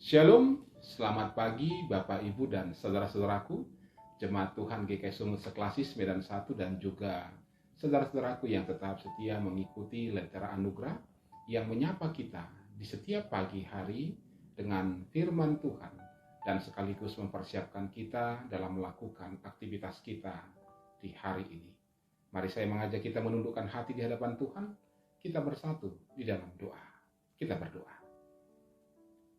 Shalom, selamat pagi Bapak, Ibu, dan saudara-saudaraku, Jemaat Tuhan GKI Sumut Seklasis Medan 1 dan juga saudara-saudaraku yang tetap setia mengikuti Lentera Anugerah yang menyapa kita di setiap pagi hari dengan firman Tuhan dan sekaligus mempersiapkan kita dalam melakukan aktivitas kita di hari ini. Mari saya mengajak kita menundukkan hati di hadapan Tuhan, kita bersatu di dalam doa. Kita berdoa.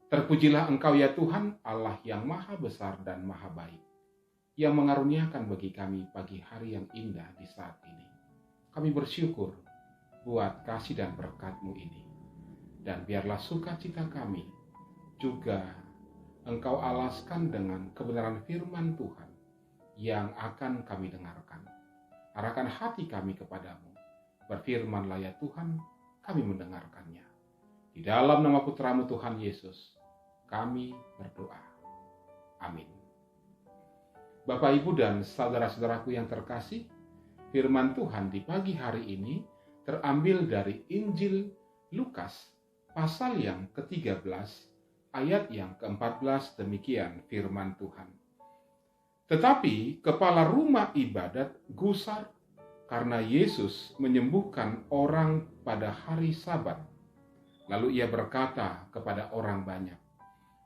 Terpujilah Engkau ya Tuhan, Allah yang maha besar dan maha baik, yang mengaruniakan bagi kami pagi hari yang indah di saat ini. Kami bersyukur buat kasih dan berkat-Mu ini. Dan biarlah sukacita kami juga Engkau alaskan dengan kebenaran firman Tuhan yang akan kami dengarkan. Arahkan hati kami kepadamu. Berfirmanlah ya Tuhan, kami mendengarkannya. Di dalam nama Putra-Mu Tuhan Yesus, kami berdoa. Amin. Bapak, Ibu, dan saudara-saudaraku yang terkasih, firman Tuhan di pagi hari ini terambil dari Injil Lukas, pasal yang ke-13, ayat yang ke-14, demikian firman Tuhan. Tetapi kepala rumah ibadat gusar karena Yesus menyembuhkan orang pada hari Sabat. Lalu ia berkata kepada orang banyak,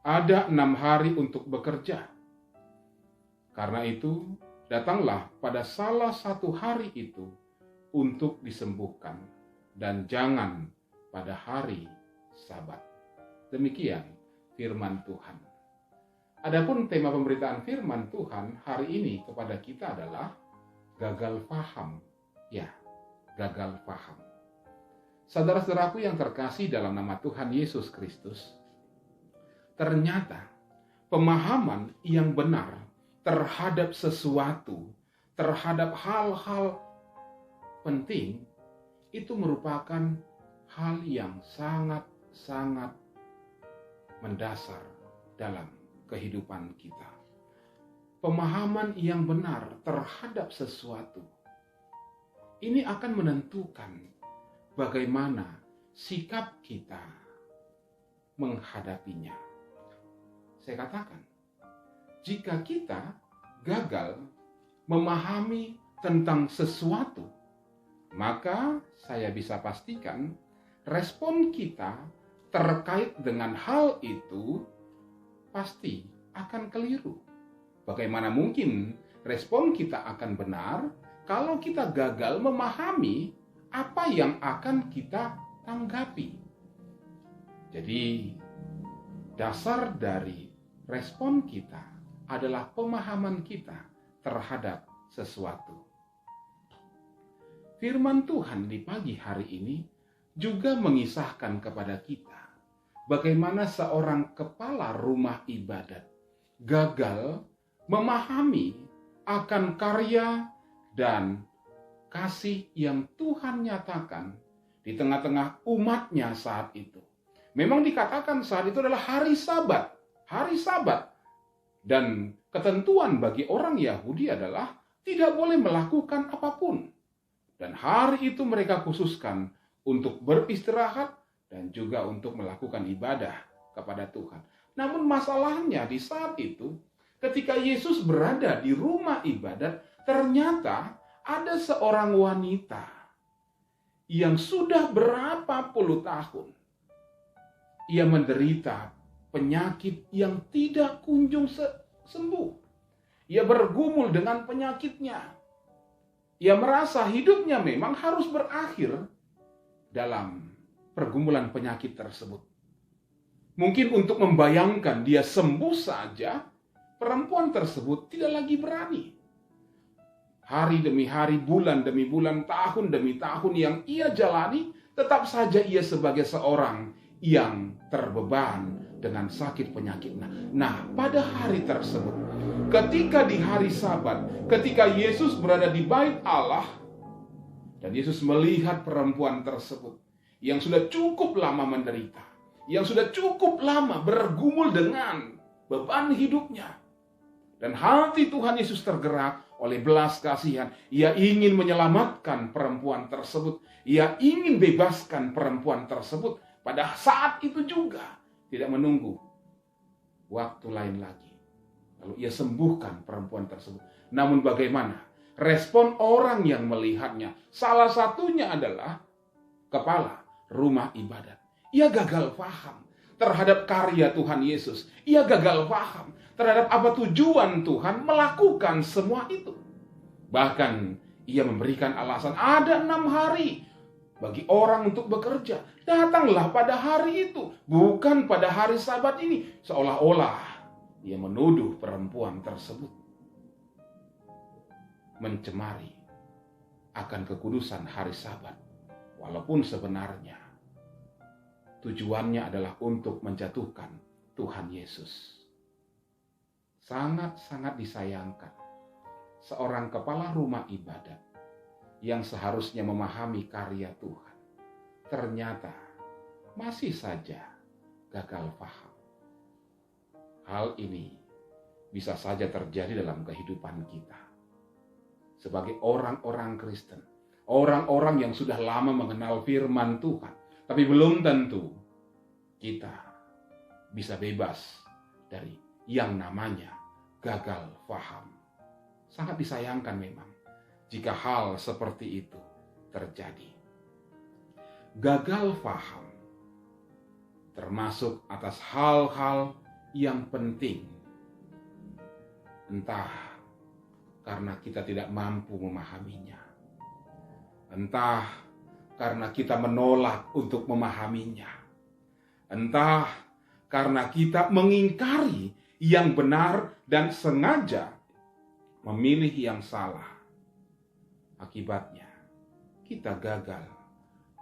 "Ada 6 hari untuk bekerja. Karena itu, datanglah pada salah satu hari itu untuk disembuhkan, dan jangan pada hari Sabat." Demikian firman Tuhan. Adapun tema pemberitaan firman Tuhan hari ini kepada kita adalah gagal paham. Ya, gagal paham. Saudara-saudaraku yang terkasih dalam nama Tuhan Yesus Kristus, ternyata pemahaman yang benar terhadap sesuatu, terhadap hal-hal penting, itu merupakan hal yang sangat-sangat mendasar dalam kehidupan kita. Pemahaman yang benar terhadap sesuatu, ini akan menentukan bagaimana sikap kita menghadapinya. Saya katakan, jika kita gagal memahami tentang sesuatu, maka saya bisa pastikan respon kita terkait dengan hal itu pasti akan keliru. Bagaimana mungkin respon kita akan benar kalau kita gagal memahami apa yang akan kita tanggapi? Jadi, dasar dari respon kita adalah pemahaman kita terhadap sesuatu. Firman Tuhan di pagi hari ini juga mengisahkan kepada kita bagaimana seorang kepala rumah ibadat gagal memahami akan karya dan kasih yang Tuhan nyatakan di tengah-tengah umatnya saat itu. Memang dikatakan saat itu adalah hari Sabat. Hari Sabat. Dan ketentuan bagi orang Yahudi adalah tidak boleh melakukan apapun. Dan hari itu mereka khususkan untuk beristirahat dan juga untuk melakukan ibadah kepada Tuhan. Namun masalahnya di saat itu, ketika Yesus berada di rumah ibadat, ternyata ada seorang wanita yang sudah berapa puluh tahun ia menderita penyakit yang tidak kunjung sembuh. Ia bergumul dengan penyakitnya. Ia merasa hidupnya memang harus berakhir dalam pergumulan penyakit tersebut. Mungkin untuk membayangkan dia sembuh saja, perempuan tersebut tidak lagi berani. Hari demi hari, bulan demi bulan, tahun demi tahun yang ia jalani, tetap saja ia sebagai seorang yang terbeban dengan sakit penyakitnya. Nah, pada hari tersebut, ketika di hari Sabat, ketika Yesus berada di bait Allah, dan Yesus melihat perempuan tersebut yang sudah cukup lama menderita, yang sudah cukup lama bergumul dengan beban hidupnya, dan hati Tuhan Yesus tergerak oleh belas kasihan. Ia ingin menyelamatkan perempuan tersebut. Ia ingin bebaskan perempuan tersebut. Pada saat itu juga tidak menunggu waktu lain lagi. Lalu ia sembuhkan perempuan tersebut. Namun bagaimana respon orang yang melihatnya? Salah satunya adalah kepala rumah ibadat. Ia gagal paham terhadap karya Tuhan Yesus. Ia gagal paham terhadap apa tujuan Tuhan melakukan semua itu. Bahkan ia memberikan alasan ada 6 hari bagi orang untuk bekerja. Datanglah pada hari itu, bukan pada hari Sabat ini. Seolah-olah ia menuduh perempuan tersebut mencemari akan kekudusan hari Sabat. Walaupun sebenarnya tujuannya adalah untuk menjatuhkan Tuhan Yesus. Sangat-sangat disayangkan seorang kepala rumah ibadat yang seharusnya memahami karya Tuhan, ternyata masih saja gagal paham. Hal ini bisa saja terjadi dalam kehidupan kita. Sebagai orang-orang Kristen, orang-orang yang sudah lama mengenal firman Tuhan, tapi belum tentu kita bisa bebas dari yang namanya gagal paham. Sangat disayangkan memang jika hal seperti itu terjadi. Gagal paham termasuk atas hal-hal yang penting. Entah karena kita tidak mampu memahaminya. Entah karena kita menolak untuk memahaminya. Entah karena kita mengingkari yang benar dan sengaja memilih yang salah. Akibatnya, kita gagal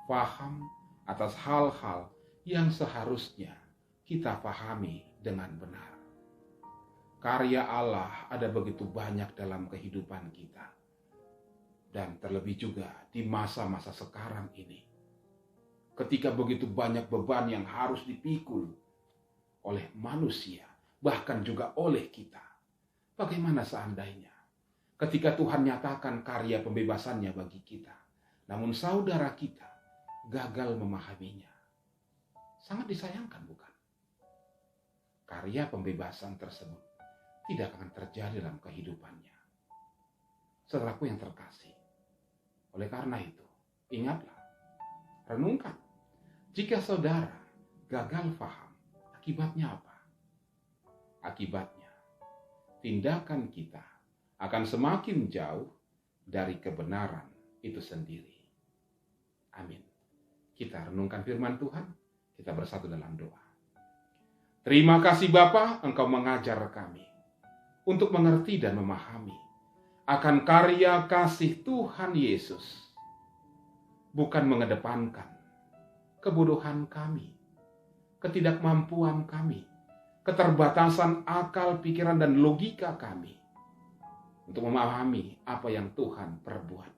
paham atas hal-hal yang seharusnya kita pahami dengan benar. Karya Allah ada begitu banyak dalam kehidupan kita. Dan terlebih juga di masa-masa sekarang ini. Ketika begitu banyak beban yang harus dipikul oleh manusia, bahkan juga oleh kita. Bagaimana seandainya ketika Tuhan nyatakan karya pembebasannya bagi kita, namun saudara kita gagal memahaminya? Sangat disayangkan, bukan? Karya pembebasan tersebut tidak akan terjadi dalam kehidupannya. Saudaraku yang terkasih, oleh karena itu, ingatlah, renungkan. Jika saudara gagal paham, akibatnya apa? Akibatnya, tindakan kita akan semakin jauh dari kebenaran itu sendiri. Amin. Kita renungkan firman Tuhan, kita bersatu dalam doa. Terima kasih Bapa, Engkau mengajar kami untuk mengerti dan memahami akan karya kasih Tuhan Yesus. Bukan mengedepankan kebodohan kami, ketidakmampuan kami, keterbatasan akal, pikiran, dan logika kami untuk memahami apa yang Tuhan perbuat.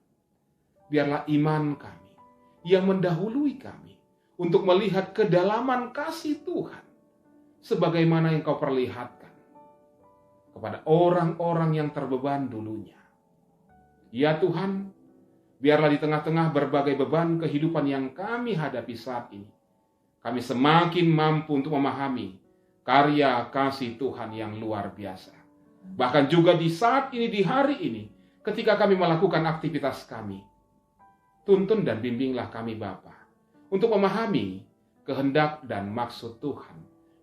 Biarlah iman kami yang mendahului kami untuk melihat kedalaman kasih Tuhan sebagaimana yang Kau perlihatkan kepada orang-orang yang terbeban dulunya. Ya Tuhan, biarlah di tengah-tengah berbagai beban kehidupan yang kami hadapi saat ini, kami semakin mampu untuk memahami karya kasih Tuhan yang luar biasa. Bahkan juga di saat ini, di hari ini, ketika kami melakukan aktivitas kami, tuntun dan bimbinglah kami Bapa untuk memahami kehendak dan maksud Tuhan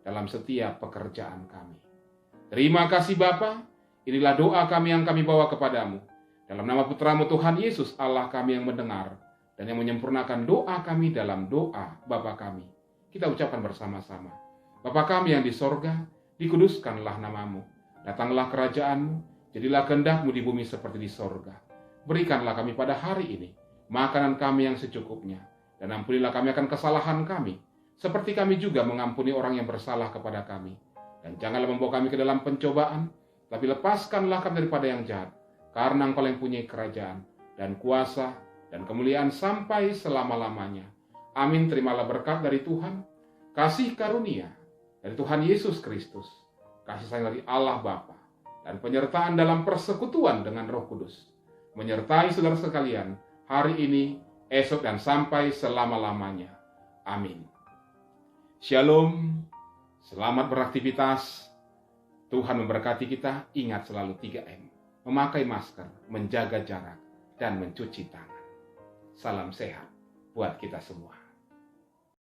dalam setiap pekerjaan kami. Terima kasih Bapa, inilah doa kami yang kami bawa kepadamu. Dalam nama Putramu Tuhan Yesus, Allah kami yang mendengar dan yang menyempurnakan doa kami dalam doa Bapa kami. Kita ucapkan bersama-sama. Bapa kami yang di sorga, dikuduskanlah namamu. Datanglah kerajaan-Mu, jadilah kehendak-Mu di bumi seperti di sorga. Berikanlah kami pada hari ini makanan kami yang secukupnya, dan ampunilah kami akan kesalahan kami, seperti kami juga mengampuni orang yang bersalah kepada kami. Dan janganlah membawa kami ke dalam pencobaan, tapi lepaskanlah kami daripada yang jahat, karena Engkau yang punya kerajaan, dan kuasa, dan kemuliaan sampai selama-lamanya. Amin. Terimalah berkat dari Tuhan, kasih karunia dari Tuhan Yesus Kristus, kasih sayang dari Allah Bapa, dan penyertaan dalam persekutuan dengan Roh Kudus, menyertai saudara sekalian hari ini, esok, dan sampai selama-lamanya. Amin. Shalom, selamat beraktivitas, Tuhan memberkati kita. Ingat selalu 3M. Memakai masker, menjaga jarak, dan mencuci tangan. Salam sehat buat kita semua.